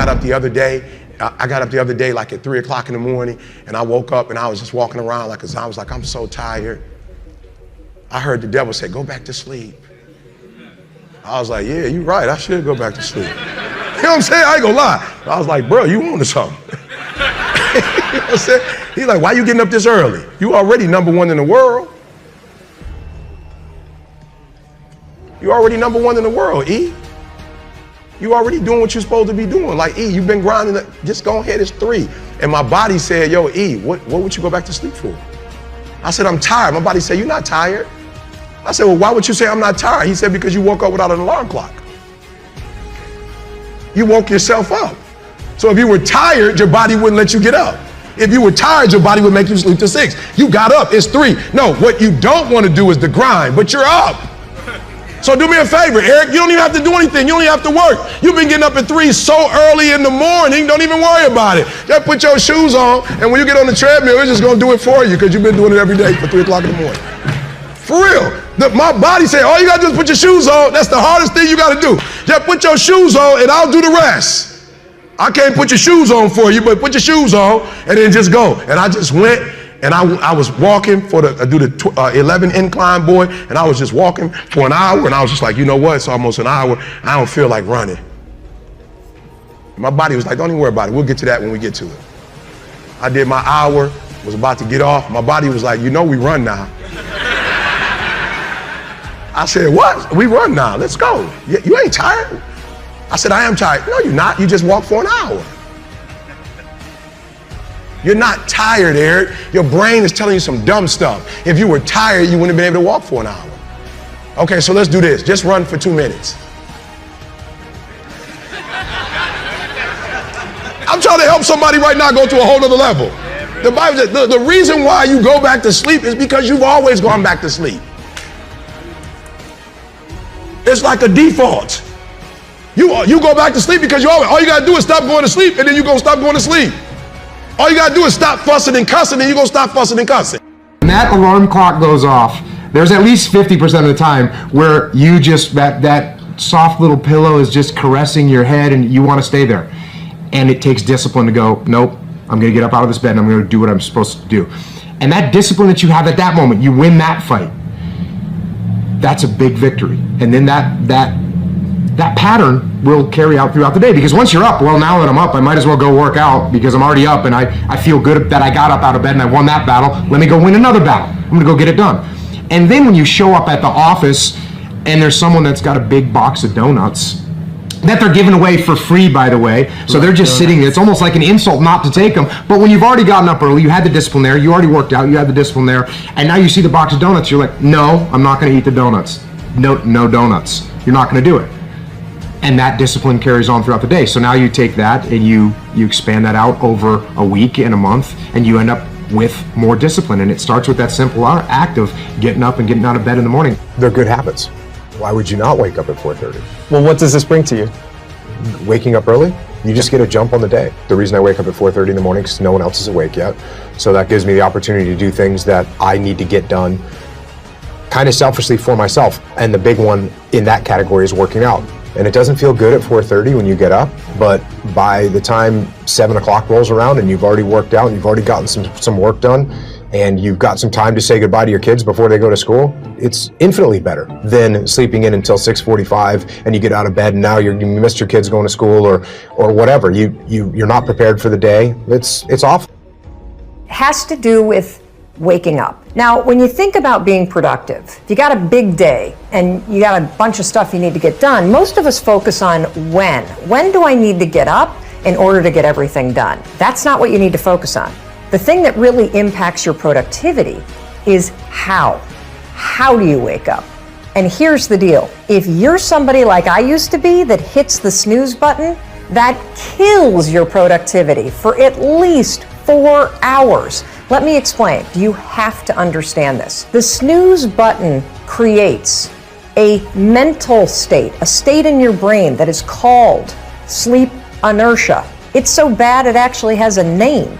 got up the other day. Like at 3 o'clock in the morning, and I woke up and I was just walking around like a zombie. I was like, I'm so tired. I heard the devil say, go back to sleep. I was like, yeah, you're right. I should go back to sleep. You know what I'm saying? I ain't gonna lie. I was like, bro, you on to something. You know what I'm saying? He's like, why you getting up this early? You already number one in the world. You already number one in the world, E. You already doing what you're supposed to be doing. Like, E, you've been grinding, just go ahead, it's 3. And my body said, yo, E, what would you go back to sleep for? I said, I'm tired. My body said, you're not tired. I said, well, why would you say I'm not tired? He said, because you woke up without an alarm clock. You woke yourself up. So if you were tired, your body wouldn't let you get up. If you were tired, your body would make you sleep till 6. You got up, it's 3. No, what you don't want to do is the grind, but you're up. So do me a favor, Eric, you don't even have to do anything. You don't even have to work. You've been getting up at 3 so early in the morning, don't even worry about it. Just put your shoes on, and when you get on the treadmill, it's just gonna do it for you because you've been doing it every day for 3 o'clock in the morning. For real. My body said, all you gotta do is put your shoes on. That's the hardest thing you gotta do. Just put your shoes on and I'll do the rest. I can't put your shoes on for you, but put your shoes on and then just go. And I just went. And I was walking do the 11 incline, boy, and I was just walking for an hour, and I was just like, you know what, it's almost an hour, I don't feel like running. My body was like, don't even worry about it, we'll get to that when we get to it. I did my hour, was about to get off, my body was like, you know we run now. I said, what? We run now, let's go. You ain't tired? I said, I am tired. No, you're not, you just walked for an hour. You're not tired, Eric. Your brain is telling you some dumb stuff. If you were tired, you wouldn't have been able to walk for an hour. Okay, so let's do this. Just run for 2 minutes. I'm trying to help somebody right now go to a whole other level. The Bible says the reason why you go back to sleep is because you've always gone back to sleep. It's like a default. You go back to sleep because all you gotta do is stop going to sleep, and then you're gonna stop going to sleep. All you gotta do is stop fussing and cussing, and you're gonna stop fussing and cussing. When that alarm clock goes off, there's at least 50% of the time where you just, that soft little pillow is just caressing your head and you wanna stay there. And it takes discipline to go, nope, I'm gonna get up out of this bed and I'm gonna do what I'm supposed to do. And that discipline that you have at that moment, you win that fight. That's a big victory. And then that pattern will carry out throughout the day, because once you're up, well, now that I'm up, I might as well go work out because I'm already up and I feel good that I got up out of bed and I won that battle. Let me go win another battle. I'm gonna go get it done. And then when you show up at the office and there's someone that's got a big box of donuts that they're giving away for free, by the way, so they're just sitting there. It's almost like an insult not to take them. But when you've already gotten up early, you had the discipline there, you already worked out, you had the discipline there, and now you see the box of donuts, you're like, no, I'm not gonna eat the donuts. No donuts. You're not gonna do it. And that discipline carries on throughout the day. So now you take that and you expand that out over a week and a month, and you end up with more discipline. And it starts with that simple act of getting up and getting out of bed in the morning. They're good habits. Why would you not wake up at 4:30? Well, what does this bring to you? Waking up early, you just get a jump on the day. The reason I wake up at 4:30 in the morning is because no one else is awake yet. So that gives me the opportunity to do things that I need to get done kind of selfishly for myself. And the big one in that category is working out. And it doesn't feel good at 4:30 when you get up, but by the time 7 o'clock rolls around and you've already worked out and you've already gotten some work done and you've got some time to say goodbye to your kids before they go to school, it's infinitely better than sleeping in until 6:45 and you get out of bed and now you missed your kids going to school or whatever. You're not prepared for the day. It's awful. It has to do with waking up. Now, when you think about being productive, if you got a big day and you got a bunch of stuff you need to get done, most of us focus on when. When do I need to get up in order to get everything done? That's not what you need to focus on. The thing that really impacts your productivity is how. How do you wake up? And here's the deal. If you're somebody like I used to be that hits the snooze button, that kills your productivity for at least 4 hours. Let me explain. You have to understand this. The snooze button creates a mental state, a state in your brain that is called sleep inertia. It's so bad it actually has a name.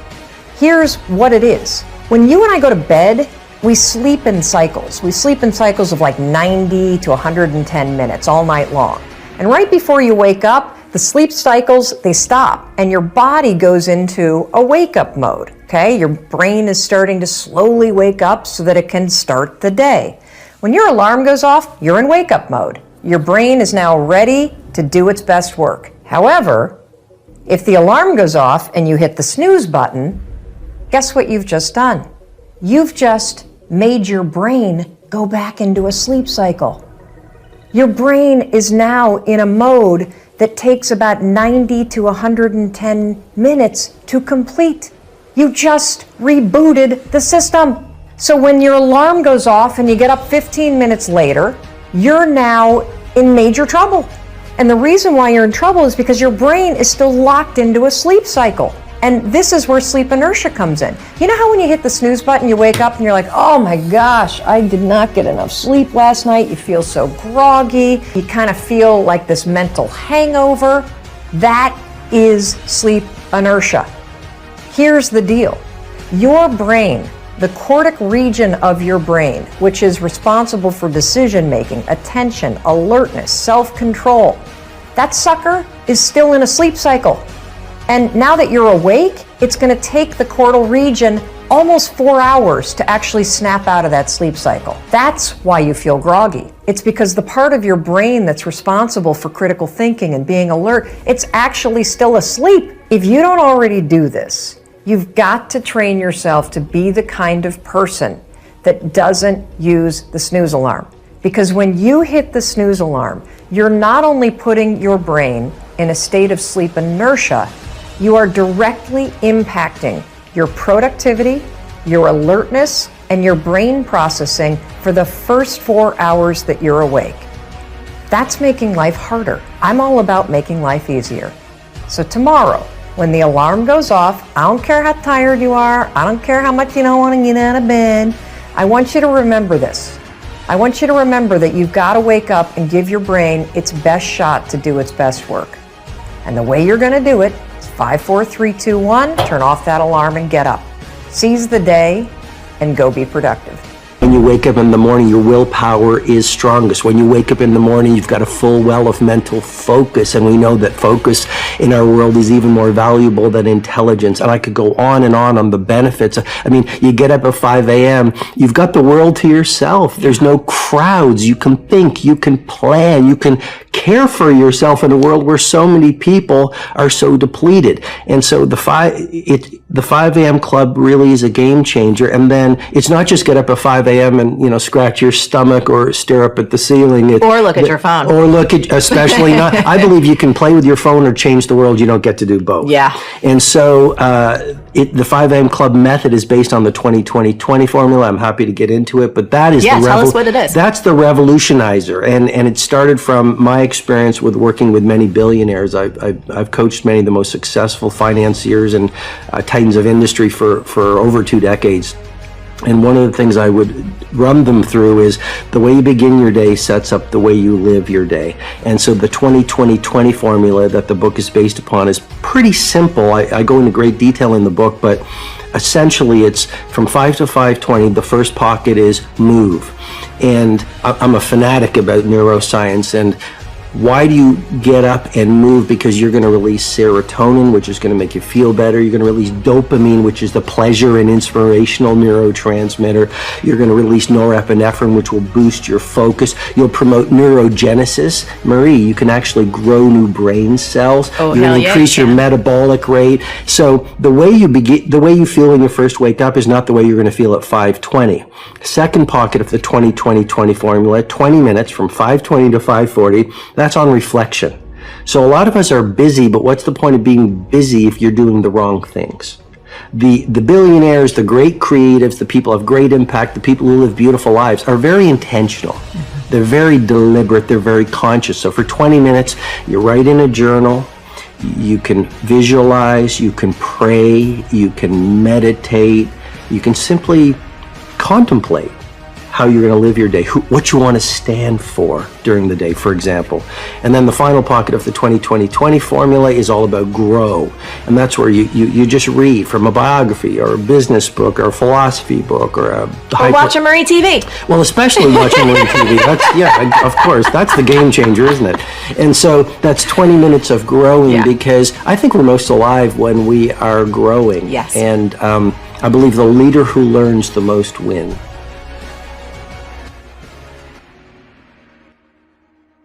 Here's what it is. When you and I go to bed, we sleep in cycles. We sleep in cycles of like 90 to 110 minutes all night long. And right before you wake up, the sleep cycles, they stop, and your body goes into a wake-up mode, okay? Your brain is starting to slowly wake up so that it can start the day. When your alarm goes off, you're in wake-up mode. Your brain is now ready to do its best work. However, if the alarm goes off and you hit the snooze button, guess what you've just done? You've just made your brain go back into a sleep cycle. Your brain is now in a mode that takes about 90 to 110 minutes to complete. You just rebooted the system. So when your alarm goes off and you get up 15 minutes later, you're now in major trouble. And the reason why you're in trouble is because your brain is still locked into a sleep cycle. And this is where sleep inertia comes in. You know how when you hit the snooze button, you wake up and you're like, oh my gosh, I did not get enough sleep last night. You feel so groggy. You kind of feel like this mental hangover. That is sleep inertia. Here's the deal. Your brain, the cortic region of your brain, which is responsible for decision making, attention, alertness, self-control, that sucker is still in a sleep cycle. And now that you're awake, it's going to take the cortical region almost 4 hours to actually snap out of that sleep cycle. That's why you feel groggy. It's because the part of your brain that's responsible for critical thinking and being alert, it's actually still asleep. If you don't already do this, you've got to train yourself to be the kind of person that doesn't use the snooze alarm. Because when you hit the snooze alarm, you're not only putting your brain in a state of sleep inertia, you are directly impacting your productivity, your alertness, and your brain processing for the first 4 hours that you're awake. That's making life harder. I'm all about making life easier. So tomorrow, when the alarm goes off, I don't care how tired you are, I don't care how much you don't want to get out of bed, I want you to remember this. I want you to remember that you've got to wake up and give your brain its best shot to do its best work. And the way you're going to do it is 5, 4, 3, 2, 1, turn off that alarm and get up. Seize the day and go be productive. When you wake up in the morning, your willpower is strongest. When you wake up in the morning, you've got a full well of mental focus, and we know that focus in our world is even more valuable than intelligence. And I could go on the benefits. I mean, you get up at 5 a.m., you've got the world to yourself. There's no crowds. You can think, you can plan, you can care for yourself in a world where so many people are so depleted. And so the 5 a.m. club really is a game changer. And then it's not just get up at 5 a.m. and, scratch your stomach or stare up at the ceiling. Or look at your phone. Or look at, especially not, I believe you can play with your phone or change the world. You don't get to do both. Yeah. And so the 5 a.m. club method is based on the 20-20-20 formula. I'm happy to get into it, but that is tell us what it is. That's the revolutionizer. And it started from my experience with working with many billionaires. I've coached many of the most successful financiers and titans of industry for over 2 decades. And one of the things I would run them through is the way you begin your day sets up the way you live your day. And so the 20-20-20 formula that the book is based upon is pretty simple. I go into great detail in the book, but essentially it's from 5 to 5:20. The first pocket is move. And I'm a fanatic about neuroscience, and why do you get up and move? Because you're going to release serotonin, which is going to make you feel better. You're going to release dopamine, which is the pleasure and inspirational neurotransmitter. You're going to release norepinephrine, which will boost your focus. You'll promote neurogenesis. Marie, you can actually grow new brain cells. Oh, You're going to yeah, increase your metabolic rate. So the way you feel when you first wake up is not the way you're going to feel at 5:20. Second pocket of the 20-20-20 formula, 20 minutes from 5:20 to 5:40. That's on reflection. So a lot of us are busy, but what's the point of being busy if you're doing the wrong things? The billionaires, the great creatives, the people of great impact, the people who live beautiful lives are very intentional. They're very deliberate. They're very conscious. So for 20 minutes, you write in a journal. You can visualize. You can pray. You can meditate. You can simply contemplate how you're going to live your day, what you want to stand for during the day, for example. And then the final pocket of the 20-20-20 formula is all about grow. And that's where you just read from a biography or a business book or a philosophy book or a... Or watch a Marie TV. Well, especially watching Marie TV. That's, yeah, of course. That's the game changer, isn't it? And so that's 20 minutes of growing, because I think we're most alive when we are growing. Yes. And I believe the leader who learns the most wins.